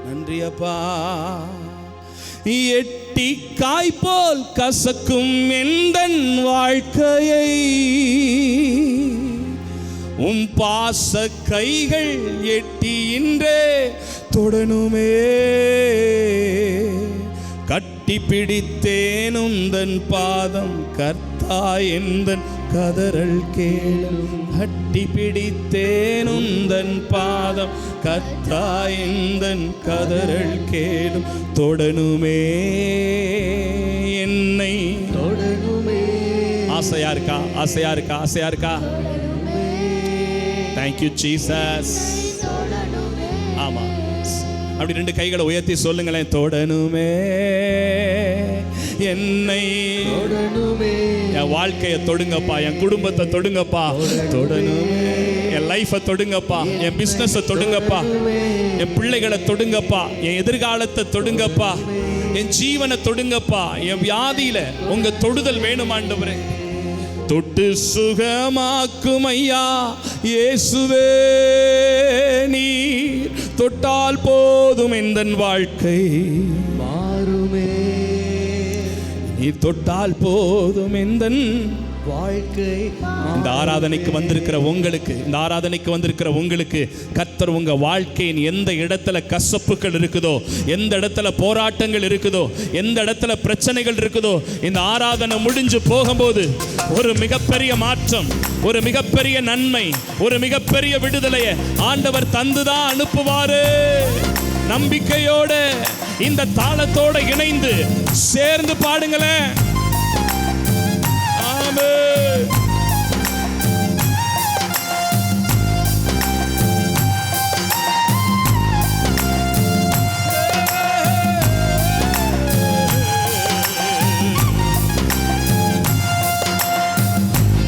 நன்றி அப்பா. எட்டி காய்போல் கசக்கும் எந்தன் வாழ்க்கையை உம் பாச கைகள் எட்டி இன்றே தொடனுமே. கட்டி பிடித்தேன் உந்தன் பாதம் கர்த்தா எந்தன் கதறல் கேளும். கட்டி பிடித்தேன் உந்தன் பாதம் கர்த்தா எந்தன் கதறல் கேளும். தொடனுமே என்னை தொடனுமே. ஆசையா இருக்கா? ஆசையா இருக்கா? ஆசையா இருக்கா? Thank you Jesus. ஆமா, அப்படி ரெண்டு கைகளை உயர்த்தி சொல்லுங்களேன். தொடனுமே என்னை தொடனுமே. என் வாழ்க்கையை தொடுங்கப்பா, என் குடும்பத்தை தொடுங்கப்பா, தொடனுமே. என் லைஃபை தொடுங்கப்பா, என் பிசினஸை தொடுங்கப்பா, என் பிள்ளைகளை தொடுங்கப்பா, என் எதிர்காலத்தை தொடுங்கப்பா, என் ஜீவனை தொடுங்கப்பா. என் வியாதியில உங்க தொடுதல் வேணும் ஆண்டவரே. தொட்டு சுகமாக்கும் ஐயா இயேசுவே, நீர் தொட்டால் போதும் எந்தன் வாழ்க்கை மாறுமே. நீர் தொட்டால் போதும் எந்தன் வாழ்க்கை. இந்த ஆராதனைக்கு வந்திருக்கிற உங்களுக்கு, இந்த ஆராதனைக்கு வந்திருக்கிற உங்களுக்கு கர்த்தர் உங்க வாழ்க்கையின் எந்த இடத்துல கசப்புகள் இருக்குதோ, எந்த இடத்துல போராட்டங்கள் இருக்குதோ, எந்த இடத்துல பிரச்சனைகள் இருக்குதோ, இந்த ஆராதனை முடிஞ்சு போகும்போது ஒரு மிகப்பெரிய மாற்றம், ஒரு மிகப்பெரிய நன்மை, ஒரு மிகப்பெரிய விடுதலையை ஆண்டவர் தந்துதான் அனுப்புவாரு. நம்பிக்கையோட இந்த தாளத்தோட இணைந்து சேர்ந்து பாடுங்களேன்.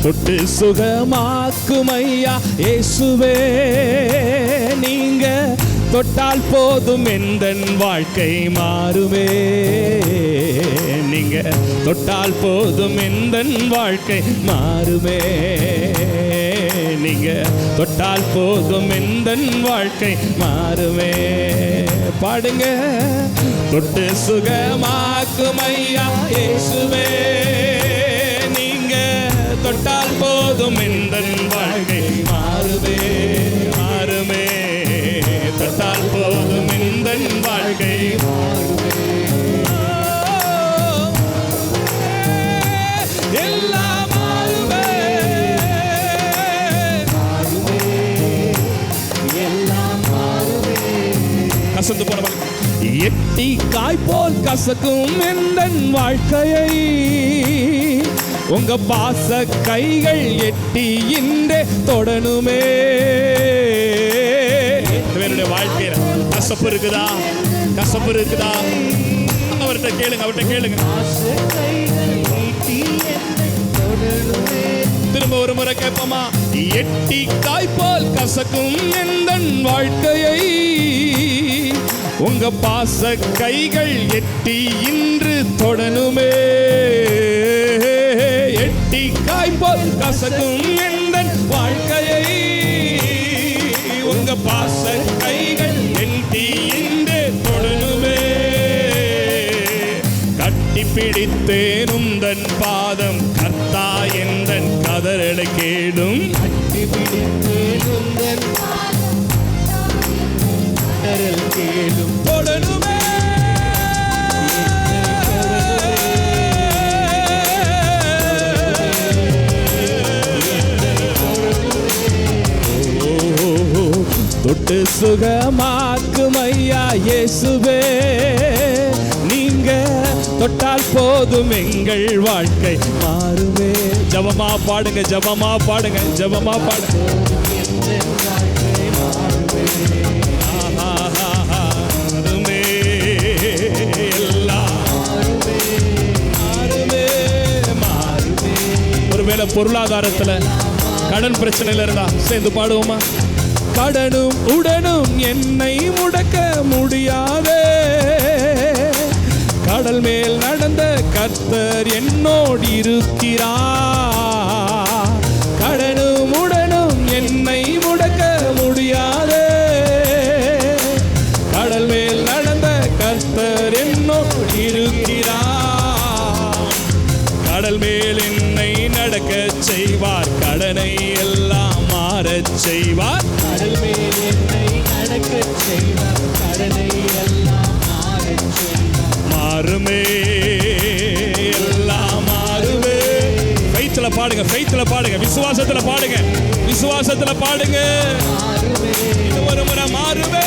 தொட்டு சுகமாக்கும் ஐயா இயேசுவே, நீங்க தொட்டால் போதும் எந்தன் வாழ்க்கை மாறுமே. நீங்க தொட்டால் போதும் எந்தன் வாழ்க்கை மாறுமே. நீங்க தொட்டால் போதும் எந்தன் வாழ்க்கை மாறுமே. பாடுங்க. தொட்டு சுகமாக்கும் ஐயா இயேசுவே, நீங்க தொட்டால் போதும் எந்தன் வாழ்க்கை மாறுமே. மாறுமே. தொட்டால் போதும் எந்தன் வாழ்க்கை மாறுமே. எல்லாம் மாறுமே. மாறுமே. எல்லாம் மாறுமே. கசந்து போன எட்டி காய்போல் கசக்கும் எந்தன் வாழ்க்கையை உங்க பாச கைகள் எட்டி இன்றே தொடனுமே. என்னுடைய வாழ்க்கையில கசப்பு இருக்குதா? கசப்பு இருக்குதா? அவர்கிட்ட கேளுங்க, அவர்கிட்ட கேளுங்க. திரும்ப ஒரு முறை கேட்போமா? எட்டி காய்போல் கசக்கும் எந்தன் வாழ்க்கையை உங்க பாச கைகள் எட்டி இன்று தொடனுமே. எட்டி காய்போல் கசக்கும் எந்தன் வாழ்க்கையை உங்க பாச கைகள் எட்டி இன்று தொடனுமே. கட்டி பிடித்தேன் உந்தன் பாதம் கர்த்தா எந்தன் கதறலை கேளும். கட்டி பிடித்தேன் உந்தன் பாதம் கதறல் கேளும். தொடனுமே. தொட்டு சுகமாக்கும் ஐயா இயேசுவே, நீங்க தொட்டால் போதும் எங்கள் வாழ்க்கை மாறுமே. ஜபமா பாடுங்க, ஜபமா பாடுங்க, ஜபமா பாடுங்க. மாறுமே. எல்லாம் மாறுமே. மாறுமே. ஒருவேளை பொருளாதாரத்துல கடன் பிரச்சனையில இருந்தா சேர்ந்து பாடுவோமா? கடனும் உடனும் என்னை முடக்க முடியாதே, கடல் மேல் நடந்த கர்த்தர் என்னோடு இருக்கிறார். கடனும் உடனும் என்னை முடக்க மாறச் செய்வார். கடல் மேல் என்னை நடக்கச் செய்வார். கடலை எல்லாம் மாறச் செய்வார். மாறுமே, எல்லாம் மாறுமே. ஃபெய்த்ல பாடுங்க, ஃபெய்த்ல பாடுங்க, விசுவாசத்துல பாடுங்க, விசுவாசத்துல பாடுங்க. இது ஒரு முறை மாறுமே,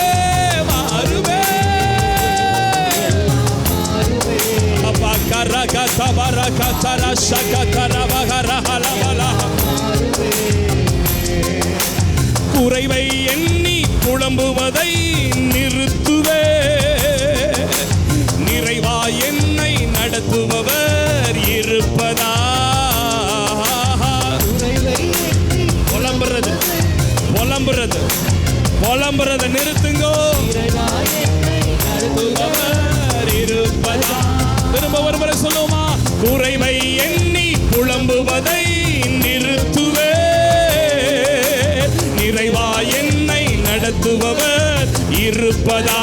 மாறுமே. அப்பா கரக தபரக தரஷக தரவகரஹலவலா. குறைவை எண்ணி புலம்புவதை நிறுத்துவே. நிறைவா என்னை நடத்துபவர் இருப்பதா. புலம்புறது புலம்புறது புலம்புறத நிறுத்துங்கோ. நடத்துபவர் இருப்பதா. திரும்ப ஒரு முறை சொல்லுமா. குறைவை எண்ணி புலம்புவதை நிறுத்துவே. நிறைவா என்னை நடத்துபவர் இருப்பதா.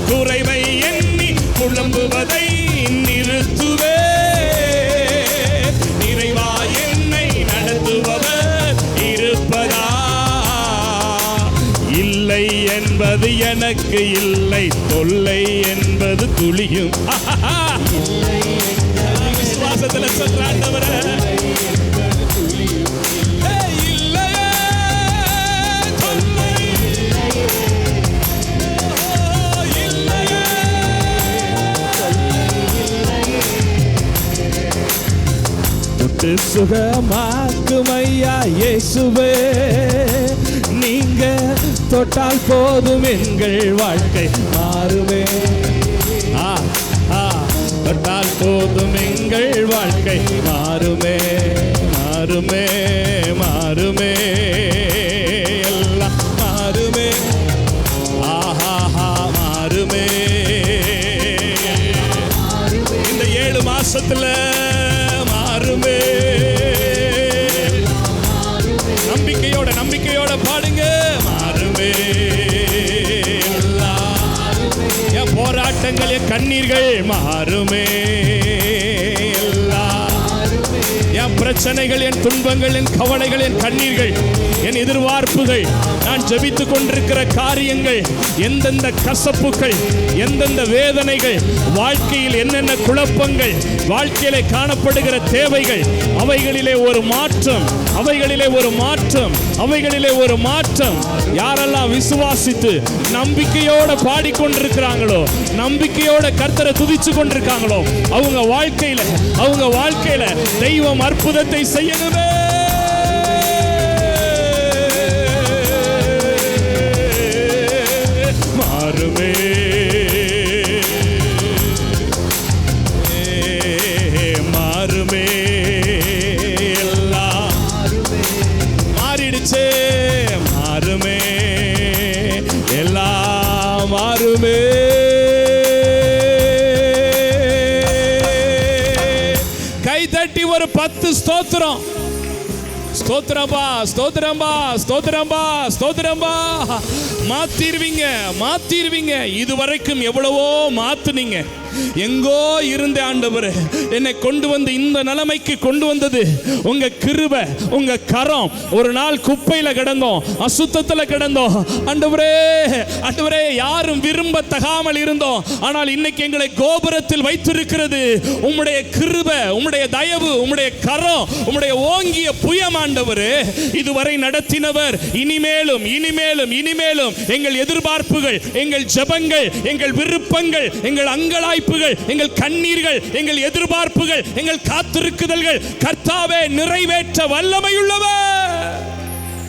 குறைவை எண்ணி புலம்புவதை நிறுத்துவே. நிறைவா என்னை நடத்துபவர் இருப்பதா. இல்லை என்பது எனக்கு இல்லை, தொல்லை என்பது துளியும். விசுவாசத்துல சொல்றாண்டவரே. சுகமாக்கும் ஐயா இயேசுவே. நீங்க தொட்டால் போதும் எங்கள் வாழ்க்கை மாறுமே. தொட்டால் போதும் எங்கள் வாழ்க்கை மாறுமே, மாறுமே, மாறுமே. எல்லாம் மாறுமே. ஆஹா மாறுமே. இந்த 7 மாசத்துல மாறுமே. நம்பிக்கையோட நம்பிக்கையோட பாடுங்க. மாறுமே. என் போராட்டங்கள், என் கண்ணீர்கள் மாறுமே. என் பிரச்சனைகள், என் துன்பங்கள், என் கவலைகள், என் கண்ணீர்கள், என் எதிர்பார்ப்புகள், நான் ஜெபித்துக் கொண்டிருக்கிற காரியங்கள், எந்தெந்த கசப்புகள், எந்தெந்த வேதனைகள், வாழ்க்கையில் என்னென்ன குழப்பங்கள், வாழ்க்கையிலே காணப்படுகிற தேவைகள், அவைகளிலே ஒரு மாற்றம், அவைகளிலே ஒரு மாற்றம், அவைகளிலே ஒரு மாற்றம். யாரெல்லாம் விசுவாசித்து நம்பிக்கையோட பாடிக்கொண்டிருக்கிறாங்களோ, நம்பிக்கையோட கர்த்தரை துதிச்சு கொண்டிருக்காங்களோ, அவங்க வாழ்க்கையில தெய்வம் அற்புதத்தை செய்யணுமே. மாறுமே, மாறுமே. எல்லாம் மாறிடுச்சே. மாறுமே, எல்லாம் மாறுமே. கை தட்டி ஒரு 10 ஸ்தோத்திரம். ஸ்தோத்திரம்பா, ஸ்தோத்திரம்பா, ஸ்தோத்திரம்பா, ஸ்தோத்திரம்பா. மாத்திருவீங்க. இதுவரைக்கும் எவ்வளவோ மாத்துனீங்க. எங்கோ இருந்த ஆண்டவரே என்னை கொண்டு வந்து இந்த நிலைமைக்கு கொண்டு வந்தது உங்க கிருபை, உங்க கரம். ஒரு நாள் குப்பையில கிடந்தோம், அசுத்தத்துல கிடந்தோம் ஆண்டவரே. யாரும் விரும்ப தகாமல் இருந்தோம். ஆனால் இன்னைக்கு எங்களை கோபுரத்தில் வைத்திருக்கிறது உம்முடைய கிருபை, உம்முடைய தயவு, உம்முடைய கரம், உம்முடைய ஓங்கிய புயம் ஆண்டவரே. இதுவரை நடத்தினவர் இனிமேலும் எங்கள் எதிர்பார்ப்புகள், எங்கள் ஜெபங்கள், எங்கள் விருப்பங்கள், எங்கள் அங்கலாய்ப்புகள், எங்கள் கண்ணீர்கள், எங்கள் எதிர்பார்ப்புகள், எங்கள் காத்திருக்குதல்கள் கர்த்தாவே நிறைவேற்ற வல்லமையுள்ளவர்.